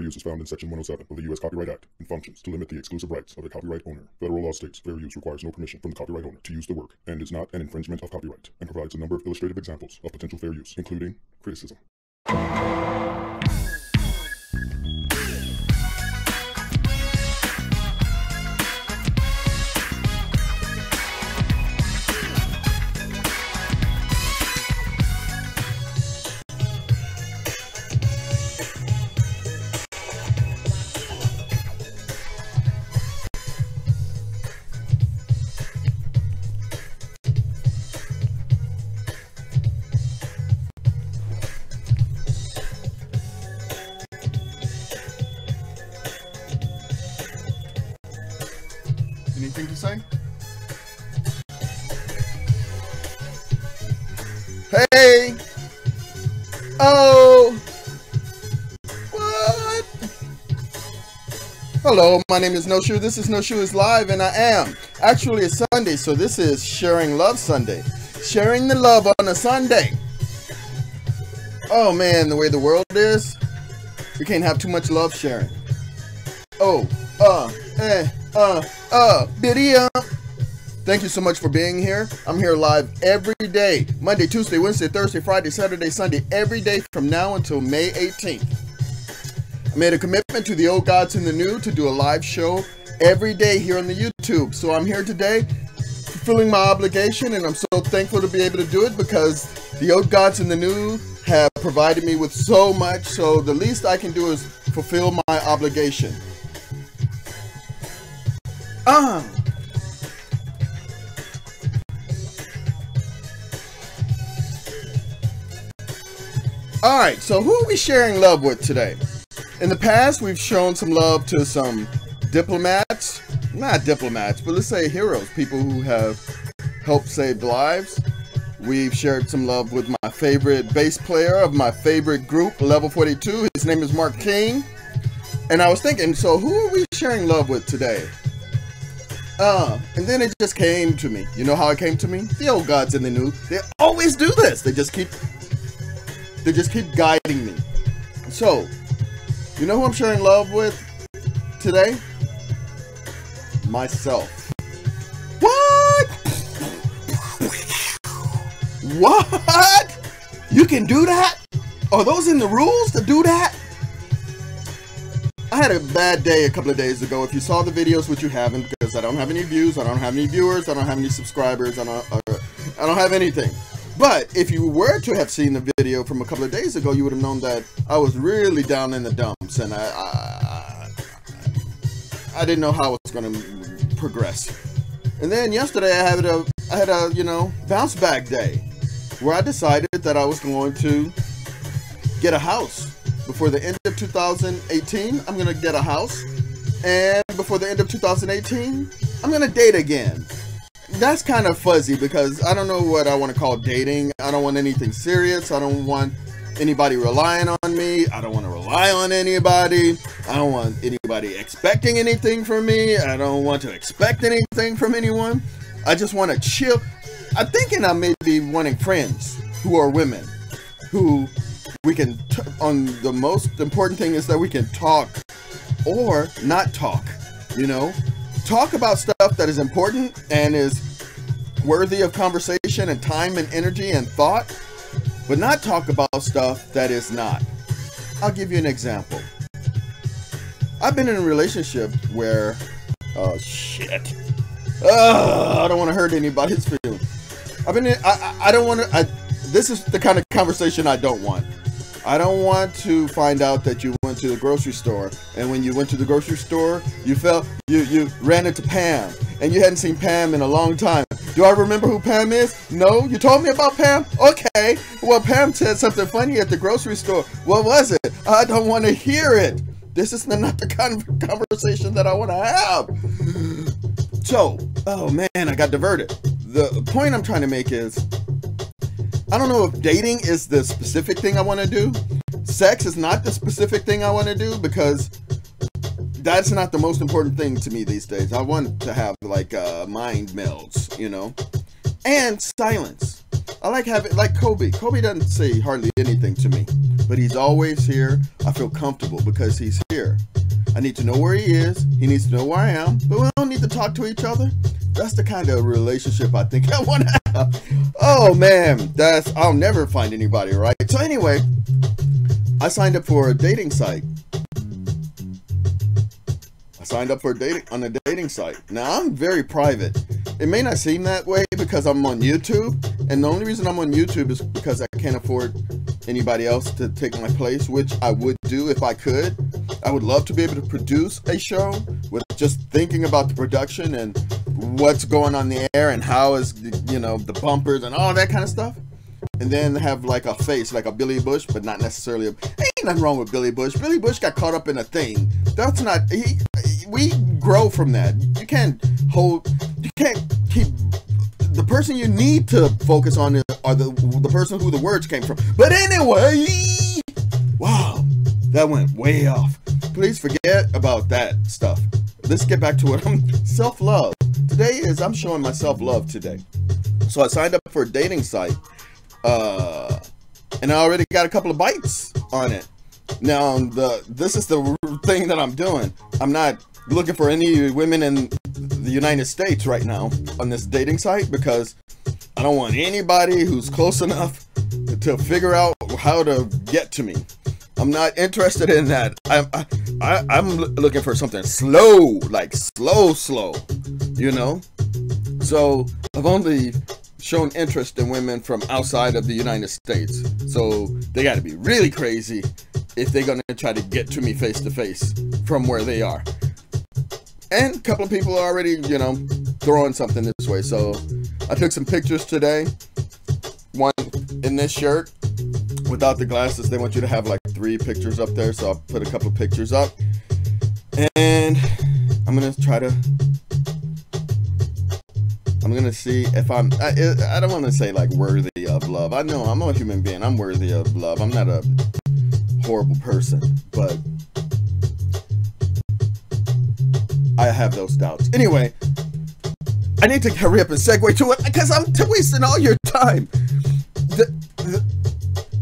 use is found in Section 107 of the U.S. Copyright Act and functions to limit the exclusive rights of a copyright owner. Federal law states fair use requires no permission from the copyright owner to use the work and is not an infringement of copyright, and provides a number of illustrative examples of potential fair use, including criticism. Anything to say? Hey! Oh! What? Hello, my name is Noshü. This is Noshü is Live, and I am. Actually, it's Sunday, so this is Sharing Love Sunday. Sharing the love on a Sunday. Oh man, the way the world is, we can't have too much love sharing. Oh, video. Thank you so much for being here. I'm here live every day. Monday, Tuesday, Wednesday, Thursday, Friday, Saturday, Sunday. Every day from now until May 18th. I made a commitment to the old gods and the new to do a live show every day here on the YouTube. So I'm here today fulfilling my obligation, and I'm so thankful to be able to do it because the old gods and the new have provided me with so much. So the least I can do is fulfill my obligation. Alright, so who are we sharing love with today? In the past, we've shown some love to some diplomats. Not diplomats, but let's say heroes. People who have helped save lives. We've shared some love with my favorite bass player of my favorite group, Level 42. His name is Mark King. And I was thinking, so who are we sharing love with today? And then it just came to me. You know how it came to me? The old gods and the new. They always do this. They just keep guiding me. So, you know who I'm sharing love with today? Myself. What? What? You can do that? Are those in the rules to do that? I had a bad day a couple of days ago. If you saw the videos, which you haven't, because I don't have any views, I don't have any viewers, I don't have any subscribers, I don't have anything. But if you were to have seen the video from a couple of days ago, you would have known that I was really down in the dumps, and I didn't know how it was going to progress. And then yesterday I had a you know, bounce back day where I decided that I was going to get a house. Before the end of 2018, I'm going to get a house. And before the end of 2018, I'm going to date again. That's kind of fuzzy because I don't know what I want to call dating. I don't want anything serious. I don't want anybody relying on me. I don't want to rely on anybody. I don't want anybody expecting anything from me. I don't want to expect anything from anyone. I just want to chill. I'm thinking I may be wanting friends who are women, who we can, on the most important thing is that we can talk or not talk, you know, talk about stuff that is important and is worthy of conversation and time and energy and thought, but not talk about stuff that is not. I'll give you an example. I've been in a relationship where, oh shit, I don't want to hurt anybody's feelings. I don't want to, this is the kind of conversation I don't want. I don't want to find out that you went to the grocery store, and when you went to the grocery store, you ran into Pam, and you hadn't seen Pam in a long time. Do I remember who Pam is? No? You told me about Pam? Okay. Well, Pam said something funny at the grocery store. What was it? I don't want to hear it. This is not the kind of conversation that I want to have. So, oh man, I got diverted. The point I'm trying to make is, I don't know if dating is the specific thing I want to do. Sex is not the specific thing I want to do because that's not the most important thing to me these days. I want to have like mind melds, you know, and silence. I like having, like Kobe. Kobe doesn't say hardly anything to me. but he's always here. I feel comfortable because he's here. I need to know where he is. He needs to know where I am, but we don't need to talk to each other. That's the kind of relationship I think I want to have. Oh man, I'll never find anybody, right? So anyway, I signed up for a dating site. Signed up for on a dating site. Now I'm very private. It may not seem that way because I'm on YouTube, and the only reason I'm on YouTube is because I can't afford anybody else to take my place, which I would do if I could. I would love to be able to produce a show with just thinking about the production and what's going on the air and how is, you know, the bumpers and all that kind of stuff. And then have like a face, like a Billy Bush, but not necessarily ain't nothing wrong with Billy Bush. Billy Bush got caught up in a thing. That's not, we grow from that. You can't keep, the person you need to focus on are the person who the words came from. But anyway, wow, that went way off. Please forget about that stuff. Let's get back to it. Self-love. Today I'm showing my self-love today. So I signed up for a dating site. And I already got a couple of bites on it. Now, this is the thing that I'm doing. I'm not looking for any women in the United States right now on this dating site because I don't want anybody who's close enough to figure out how to get to me. I'm not interested in that. I'm looking for something slow, like slow, you know? So I've only shown interest in women from outside of the United States. So they got to be really crazy if they're going to try to get to me face to face from where they are. And a couple of people are already, you know, throwing something this way. So I took some pictures today. One in this shirt without the glasses. They want you to have like 3 pictures up there. So I'll put a couple of pictures up. And I'm going to try to see if I don't want to say like worthy of love. I know I'm a human being. I'm worthy of love. I'm not a horrible person, but I have those doubts. Anyway, I need to hurry up and segue to it because I'm wasting all your time.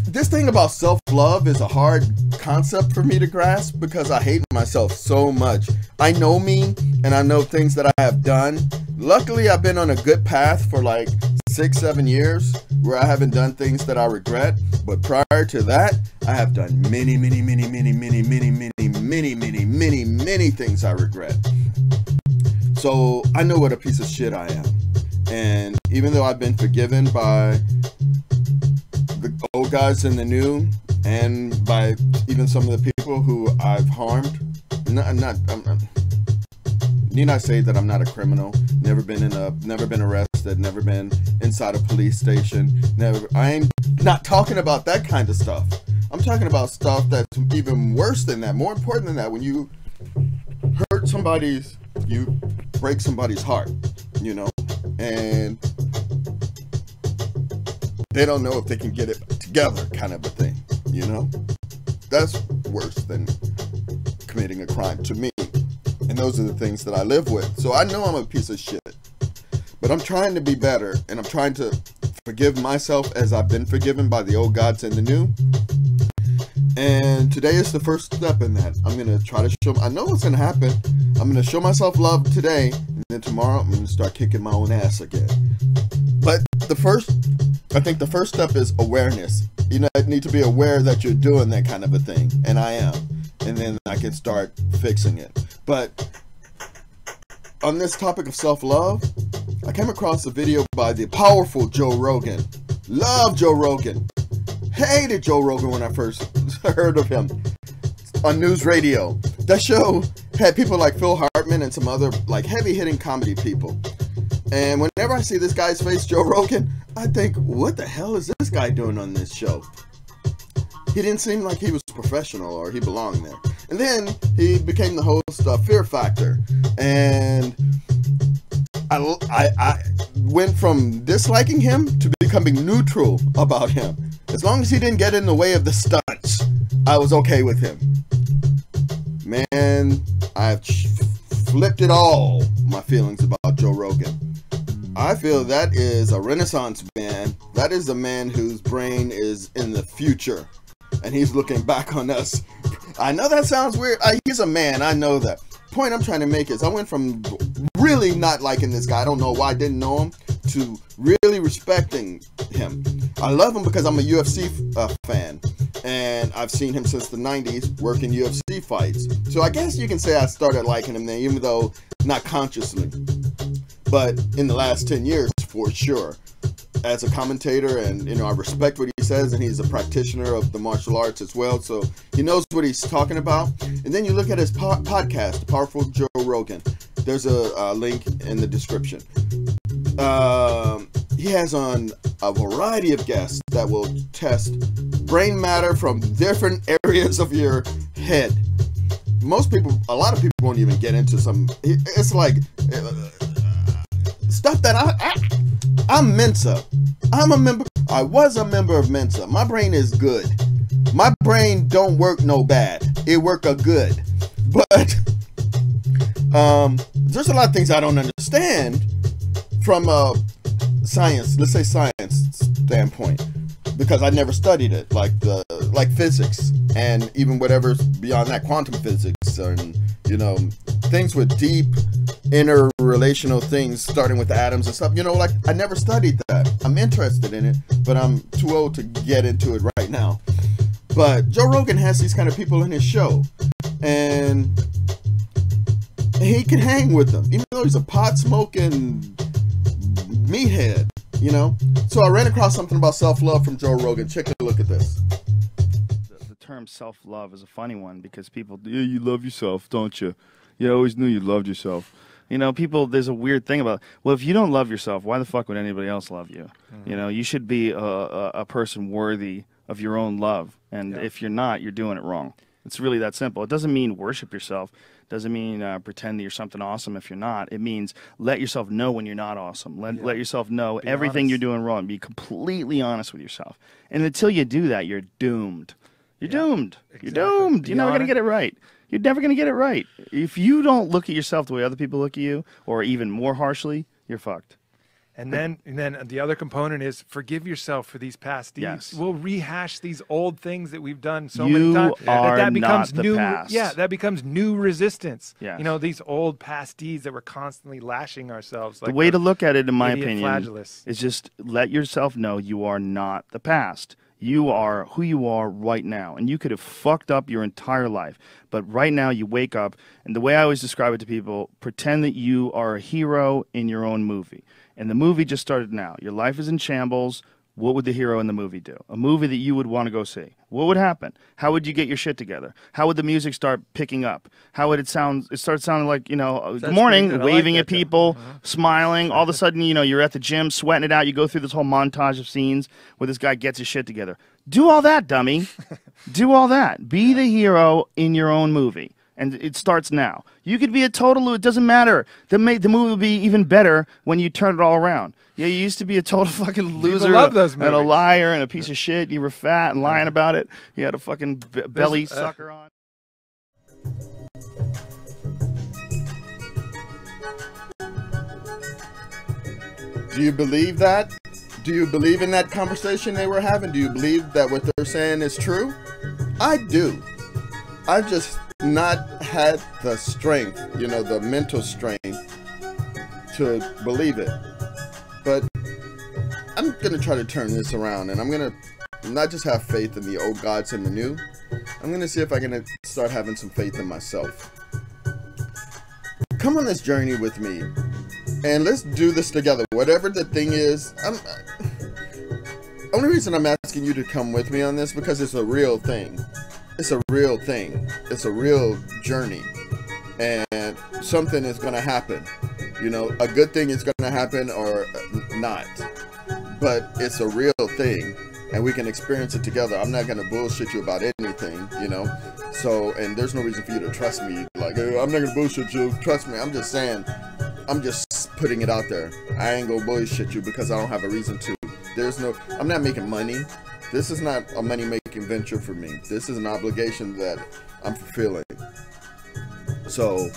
This thing about self-love is a hard concept for me to grasp because I hate myself so much. I know me and I know things that I have done. Luckily, I've been on a good path for like 6-7 years where I haven't done things that I regret. But prior to that, I have done many things I regret. So I know what a piece of shit I am. And even though I've been forgiven by the old guys and the new, and by even some of the people who I've harmed, need I say that I'm not a criminal? Never been arrested, never been inside a police station. I ain't not talking about that kind of stuff. I'm talking about stuff that's even worse than that, more important than that. When you hurt you break somebody's heart, you know, and they don't know if they can get it together, kind of a thing, you know. That's worse than committing a crime to me. And those are the things that I live with. So I know I'm a piece of shit. But I'm trying to be better. And I'm trying to forgive myself as I've been forgiven by the old gods and the new. And today is the first step in that. I'm going to try to show, I know what's going to happen. I'm going to show myself love today. And then tomorrow I'm going to start kicking my own ass again. But I think the first step is awareness. You know, I need to be aware that you're doing that kind of a thing. And I am. And then I can start fixing it. But on this topic of self-love, I came across a video by the powerful Joe Rogan. Love Joe Rogan. Hated Joe Rogan when I first heard of him on news radio. That show had people like Phil Hartman and some other like heavy-hitting comedy people. And whenever I see this guy's face, Joe Rogan, I think, what the hell is this guy doing on this show? He didn't seem like he was professional or he belonged there. And then he became the host of Fear Factor. And I went from disliking him to becoming neutral about him. As long as he didn't get in the way of the stunts, I was okay with him. Man, I've flipped it all, my feelings about Joe Rogan. I feel that is a Renaissance man. That is a man whose brain is in the future. and he's looking back on us. I know that sounds weird. He's a man, I know that. Point I'm trying to make is I went from really not liking this guy, I don't know why I didn't know him, to really respecting him. I love him because I'm a UFC fan, and I've seen him since the 90s working UFC fights. So I guess you can say I started liking him then, even though not consciously. But in the last 10 years, for sure. As a commentator, and I respect what he says, and he's a practitioner of the martial arts as well, so he knows what he's talking about. And then you look at his podcast, The Powerful Joe Rogan. There's a link in the description. He has on a variety of guests that will test brain matter from different areas of your head. A lot of people won't even get into some. It's like stuff that I'm Mensa. I was a member of Mensa. My brain is good. My brain don't work no bad. It work a good. But there's a lot of things I don't understand from a science, let's say science standpoint, because I never studied it, like physics, and even whatever's beyond that, quantum physics, and things with deep interrelational things, starting with atoms and stuff. Like I never studied that. I'm interested in it, but I'm too old to get into it right now. But Joe Rogan has these kind of people in his show, and he can hang with them, even though he's a pot smoking meathead. So I ran across something about self-love from Joe Rogan. Check a look at this. The term self-love is a funny one because people, yeah, you love yourself, don't you? Yeah, I always knew you loved yourself. People, there's a weird thing about, well, if you don't love yourself, why the fuck would anybody else love you? Mm-hmm. You should be a person worthy of your own love. And if you're not, you're doing it wrong. It's really that simple. It doesn't mean worship yourself. It doesn't mean pretend that you're something awesome if you're not. It means let yourself know when you're not awesome. Let yourself know everything you're doing wrong. Be completely honest with yourself. And until you do that, you're doomed. You're doomed. Exactly. You're doomed. You're never going to get it right. You're never going to get it right. If you don't look at yourself the way other people look at you, or even more harshly, you're fucked. And then the other component is forgive yourself for these past deeds. Yes. We'll rehash these old things that we've done so many times that becomes not the new. past. Yeah, that becomes new resistance. Yes. These old past deeds that we're constantly lashing ourselves. Like the way to look at it, in my opinion, flagellus. is just let yourself know you are not the past. You are who you are right now, and you could have fucked up your entire life. But right now you wake up, and the way I always describe it to people, pretend that you are a hero in your own movie. And the movie just started now. Your life is in shambles. What would the hero in the movie do? A movie that you would want to go see. What would happen? How would you get your shit together? How would the music start picking up? How would it sound? It starts sounding like, good morning, waving at people, smiling. All of a sudden, you're at the gym, sweating it out. You go through this whole montage of scenes where this guy gets his shit together. Do all that, dummy. Do all that. Be the hero in your own movie. And it starts now. You could be a total, it doesn't matter. The movie will be even better when you turn it all around. Yeah, you used to be a total fucking loser and a liar and a piece of shit. You were fat and lying about it. You had a fucking belly sucker on. Do you believe that? Do you believe in that conversation they were having? Do you believe that what they're saying is true? I do. I've just not had the strength, the mental strength to believe it. But I'm going to try to turn this around, and I'm going to not just have faith in the old gods and the new. I'm going to see if I can start having some faith in myself. Come on this journey with me, and let's do this together. Whatever the thing is, only reason I'm asking you to come with me on this because it's a real thing. It's a real thing. It's a real journey. And something is going to happen. A good thing is going to happen or not. But it's a real thing. And we can experience it together. I'm not going to bullshit you about anything, So, and there's no reason for you to trust me. Like, hey, I'm not going to bullshit you. Trust me. I'm just saying. I'm just putting it out there. I ain't going to bullshit you because I don't have a reason to. I'm not making money. This is not a money-making venture for me. This is an obligation that I'm fulfilling. So,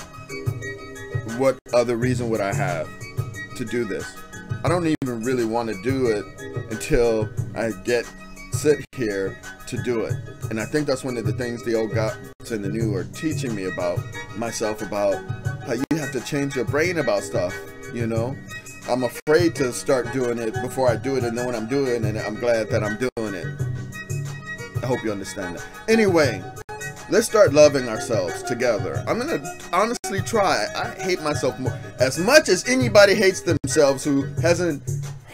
what other reason would I have to do this? I don't even really want to do it until I get sit here to do it. And I think that's one of the things the old gods and the new are teaching me about myself, about how you have to change your brain about stuff, you know? I'm afraid to start doing it before I do it, and then when I'm doing it, I'm glad that I'm doing it. I hope you understand that. Anyway, let's start loving ourselves together. I'm gonna honestly try. I hate myself more, as much as anybody hates themselves who hasn't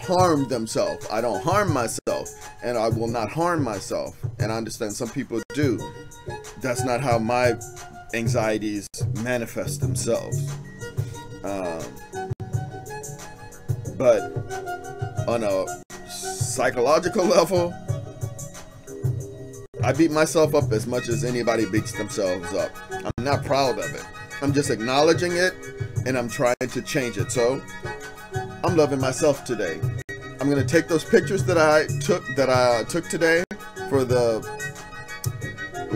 harmed themselves. I don't harm myself, and I will not harm myself. And I understand some people do. That's not how my anxieties manifest themselves. But on a psychological level, I beat myself up as much as anybody beats themselves up. I'm not proud of it. I'm just acknowledging it, and I'm trying to change it. So I'm loving myself today. I'm gonna take those pictures that I took today for the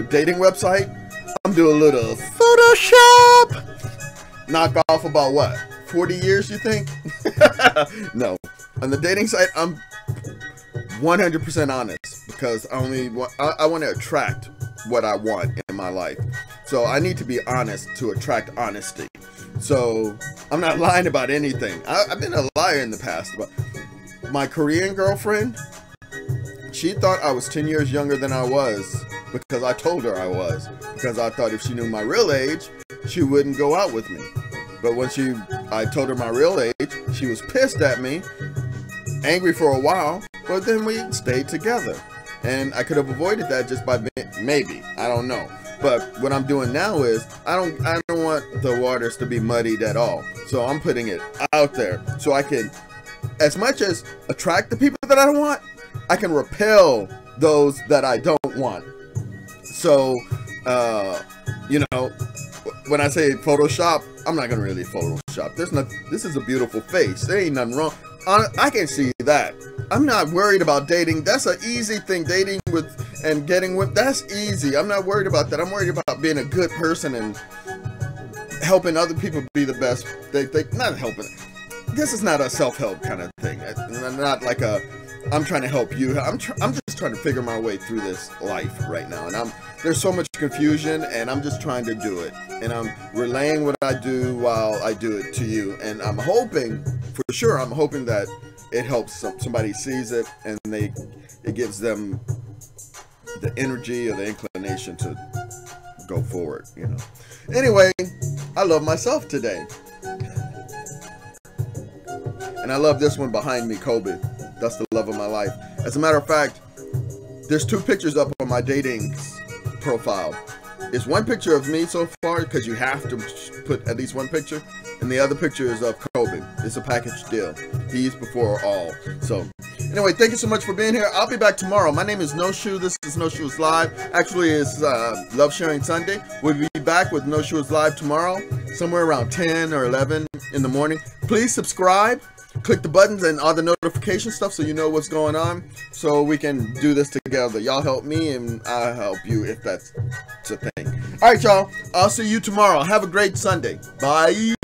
dating website. I'm doing a little Photoshop. Knock off about what? 40 years, you think? No. On the dating site, I'm 100% honest, because I want to attract what I want in my life. So I need to be honest to attract honesty. So I'm not lying about anything. I've been a liar in the past. But my Korean girlfriend, she thought I was 10 years younger than I was, because I told her I was. Because I thought if she knew my real age, she wouldn't go out with me. But when I told her my real age, she was pissed at me, angry for a while, but then we stayed together. And I could have avoided that just by maybe, I don't know. But what I'm doing now is I don't want the waters to be muddied at all. So I'm putting it out there so I can, as much as attract the people that I want, I can repel those that I don't want. So, you know, when I say Photoshop, I'm not gonna really Photoshop. This is a beautiful face. There ain't nothing wrong. I can see that. I'm not worried about dating. That's an easy thing. Dating with and getting with, that's easy. I'm not worried about that. I'm worried about being a good person and helping other people be the best. They not helping. This is not a self-help kind of thing. Not like a I'm trying to help you. I'm just trying to figure my way through this life right now, and there's so much confusion, and I'm just trying to do it, and I'm relaying what I do while I do it to you, and I'm hoping, for sure, I'm hoping that it helps somebody sees it, and it gives them the energy or the inclination to go forward, you know. Anyway, I love myself today, and I love this one behind me, Kobe. That's the love of my life. As a matter of fact, there's 2 pictures up on my dating profile. It's one picture of me so far, because you have to put at least one picture, and the other picture is of Kobe. It's a package deal. He's before all. So anyway, thank you so much for being here. I'll be back tomorrow. My name is Noshü. This is Noshü's Live. Actually, it's Love Sharing Sunday. We'll be back with Noshü's Live tomorrow, somewhere around 10 or 11 in the morning. Please subscribe. Click the buttons and all the notification stuff so you know what's going on, so we can do this together. Y'all help me and I'll help you, if that's a thing. Alright, y'all. I'll see you tomorrow. Have a great Sunday. Bye.